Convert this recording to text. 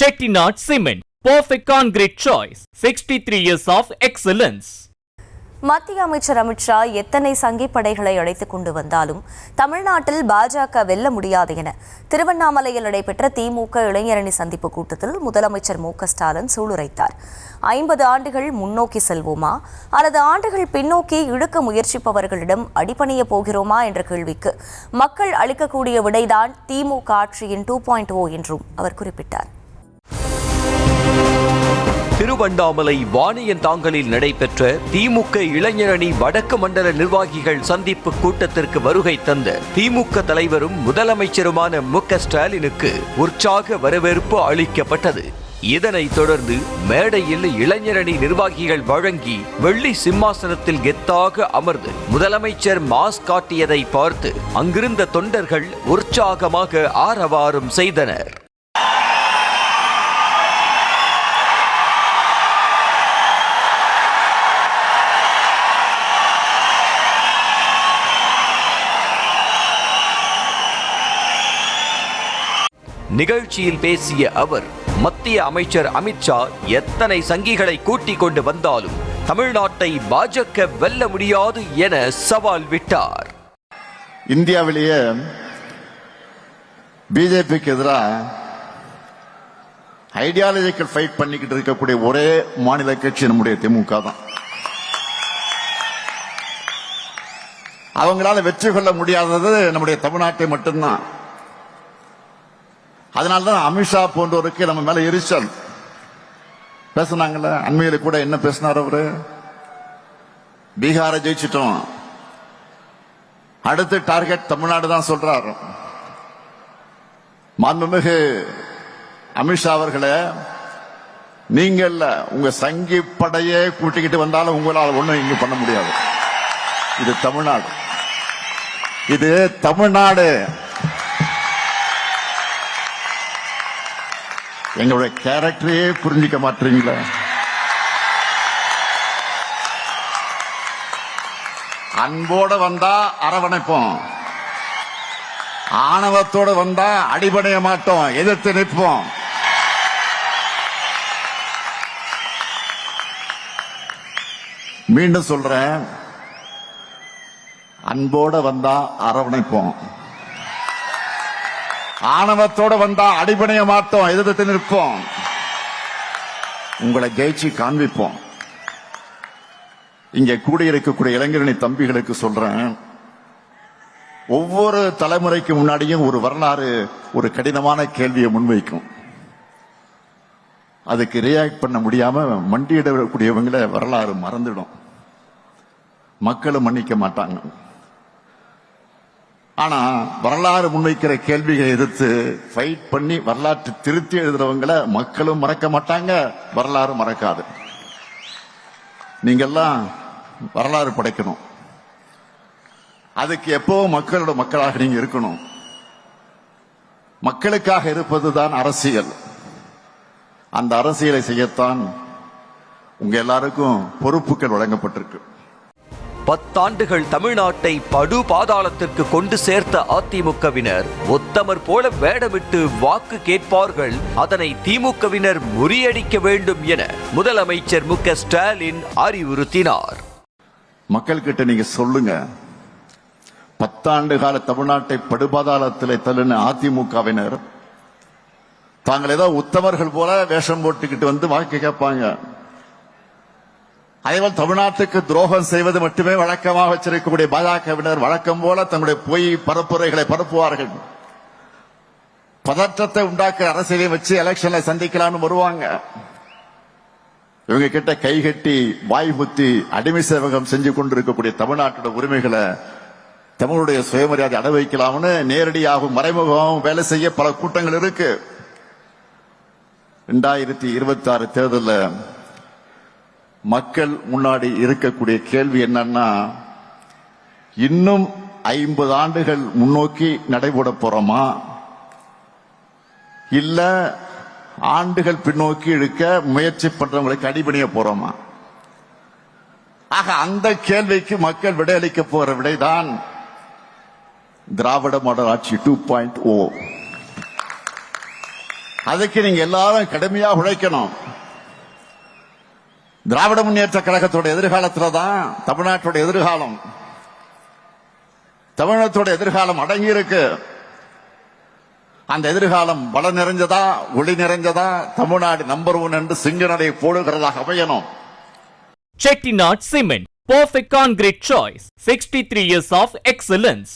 Chettinad Cement, perfect concrete choice. 63 years of excellence. மத்திய அமைச்சர் அமித்ஷா எத்தனை சங்கிப்படைகளை அழைத்துக் கொண்டு வந்தாலும் தமிழ்நாட்டில் பாஜக வெல்ல முடியாது என திருவண்ணாமலையில் நடைபெற்ற திமுக இளைஞரணி சந்திப்பு கூட்டத்தில் முதலமைச்சர் மு.க.ஸ்டாலின் சூளுரைத்தார். 50 ஆண்டுகள் முன்னோக்கி செல்வோமா அல்லது ஆண்டுகள் பின்னோக்கி இழுக்க முயற்சிப்பவர்களிடம் அடிபணிய போகிறோமா என்ற கேள்விக்கு மக்கள் அளிக்கக்கூடிய விடைதான் திமுக ஆட்சியின் 2.0 என்றும் அவர் குறிப்பிட்டார். திருவண்ணாமலை வாணியந்தாங்கலில் நடைபெற்ற திமுக இளைஞரணி வடக்கு மண்டல நிர்வாகிகள் சந்திப்பு கூட்டத்திற்கு வருகை தந்த திமுக தலைவரும் முதலமைச்சருமான மு.க.ஸ்டாலினுக்கு உற்சாக வரவேற்பு அளிக்கப்பட்டது. இதனைத் தொடர்ந்து மேடையில் இளைஞரணி நிர்வாகிகள் வழங்கி வெள்ளி சிம்மாசனத்தில் கெத்தாக அமர்ந்து முதலமைச்சர் மாஸ் காட்டியதை பார்த்து அங்கிருந்த தொண்டர்கள் உற்சாகமாக ஆரவாரம் செய்தனர். நிகழ்ச்சியில் பேசிய அவர், மத்திய அமைச்சர் அமித்ஷா எத்தனை சங்கிகளை கூட்டிக் கொண்டு வந்தாலும் தமிழ்நாட்டை பாஜக வெல்ல முடியாது என சவால் விட்டார். இந்தியாவிலேயே பிஜேபிக்கு எதிராக ஐடியாலஜிக்கல் ஃபைட் பண்ணிக்கிட்டு இருக்கக்கூடிய ஒரே மாநில கட்சி நம்முடைய திமுக தான். அவங்களால வெற்றி கொள்ள முடியாதது நம்முடைய தமிழ்நாட்டை மட்டும்தான். அதனால்தான் அமித்ஷா போன்றவருக்கு நம்ம மேல எரிச்சல். பேசினாங்கல்ல, அண்மையில கூட என்ன பேசினார் அவரு? பீகாரை ஜெயிச்சிட்டோம், அடுத்து டார்கெட் தமிழ்நாடு தான் சொல்றாரு. மாண்புமிகு அமித்ஷா அவர்களே, நீங்க இல்ல, உங்க சங்கி படையே கூட்டிக்கிட்டு வந்தாலும் உங்களால் ஒண்ணும் இங்க பண்ண முடியாது. இது தமிழ்நாடு, இது தமிழ்நாடு. எங்களுடைய கேரக்டரையே புரிஞ்சிக்க மாட்டீங்களா? அன்போட வந்தா அரவணைப்போம், ஆணவத்தோட வந்தா அடிபடைய மாட்டோம், எதிர்த்து நிற்போம். மீண்டும் சொல்றேன், அன்போட வந்தா அரவணைப்போம், ஆணவத்தோட வந்தா அடிபணிய மாட்டோம், எதிர்த்து நிற்போம், உங்களை ஜெயிச்சு காண்பிப்போம். இங்கே கூடியிருக்கக்கூடிய இளைஞரணி தம்பிகளுக்கு சொல்றேன், ஒவ்வொரு தலைமுறைக்கு முன்னாடியும் ஒரு வரலாறு ஒரு கடினமான கேள்வியை முன்வைக்கும். அதுக்கு ரியாக்ட் பண்ண முடியாம மண்டியிடக்கூடியவங்களை வரலாறு மறந்துடும், மக்களும் மன்னிக்க மாட்டாங்க. ஆனா வரலாறு முன்வைக்கிற கேள்விகளை எதிர்த்து ஃபைட் பண்ணி வரலாற்று திருத்தி எழுதுறவங்களை மக்களும் மறக்க மாட்டாங்க, வரலாறு மறக்காது. நீங்கெல்லாம் வரலாறு படைக்கணும், அதுக்கு எப்பவும் மக்களோட மக்களாக நீங்க இருக்கணும். மக்களுக்காக இருப்பதுதான் அரசியல். அந்த அரசியலை செய்யத்தான் உங்க எல்லாருக்கும் பொறுப்புகள் வழங்கப்பட்டிருக்கு. 10 ஆண்டுகள் தமிழ்நாட்டை படு பாதாளத்திற்கு கொண்டு சேர்த்த அதிமுகவினர் உத்தமர் போல வேடமிட்டு வாக்கு கேட்பார்கள், அதனை திமுகவினர் முறியடிக்க வேண்டும் என முதலமைச்சர் மு.க.ஸ்டாலின் அறிவுறுத்தினார். மக்கள் கிட்ட நீங்க சொல்லுங்க, 10 ஆண்டு கால தமிழ்நாட்டை படுபாதாளத்தில் தள்ளின அதிமுகவினர் தாங்கள் ஏதோ உத்தமர்கள் போல வேஷம் போட்டுக்கிட்டு வந்து வாக்கு கேட்பாங்க. அதேபோல் தமிழ்நாட்டுக்கு துரோகம் செய்வது மட்டுமே வழக்கமாக வச்சிருக்கக்கூடிய பாஜகவினர் வழக்கம் போல தங்களுடைய பொய் பரப்புரைகளை பரப்புவார்கள். பதற்றத்தை உண்டாக்குற அரசியலை வச்சு எலெக்ஷன்ல சந்திக்கலாம்னு வருவாங்க. இவங்க கிட்ட கைகட்டி வாய் முத்தி அடிமை சேவகம் செஞ்சு கொண்டிருக்கக்கூடிய தமிழ்நாட்டோட உரிமைகளை, தமிழுடைய சுயமரியாதை அட வைக்கலாம்னு நேரடியாகவும் மறைமுகமாகவும் வேலை செய்ய பல கூட்டங்கள் இருக்கு. 2026 தேர்தலில் மக்கள் முன்னாடி இருக்கக்கூடிய கேள்வி என்னன்னா, இன்னும் 50 ஆண்டுகள் முன்னோக்கி நடைபோட போறோமா, இல்ல ஆண்டுகள் பின்னோக்கி இழுக்க முயற்சி பண்றவங்களுக்கு அடிபணிய போறோமா? ஆக அந்த கேள்விக்கு மக்கள் விடையளிக்க போற விடைதான் திராவிட மாடல் ஆட்சி 2.0. அதுக்கு நீங்க எல்லாரும் கடுமையா உழைக்கணும். திராவிட முன்னேற்ற கழகத்தோட எதிர்காலத்துல தான் தமிழ்நாட்டோட எதிர்காலம், தமிழகத்தோட எதிர்காலம் அடங்கி இருக்கு. அந்த எதிர்காலம் பலம் நிறைஞ்சதா, ஒளி நிறைஞ்சதா, தமிழ்நாடு நம்பர் 1 என்று சிங்க நடை போடுகிறதாக அமையணும். Chettinad Cement, perfect concrete choice. 63 years of excellence.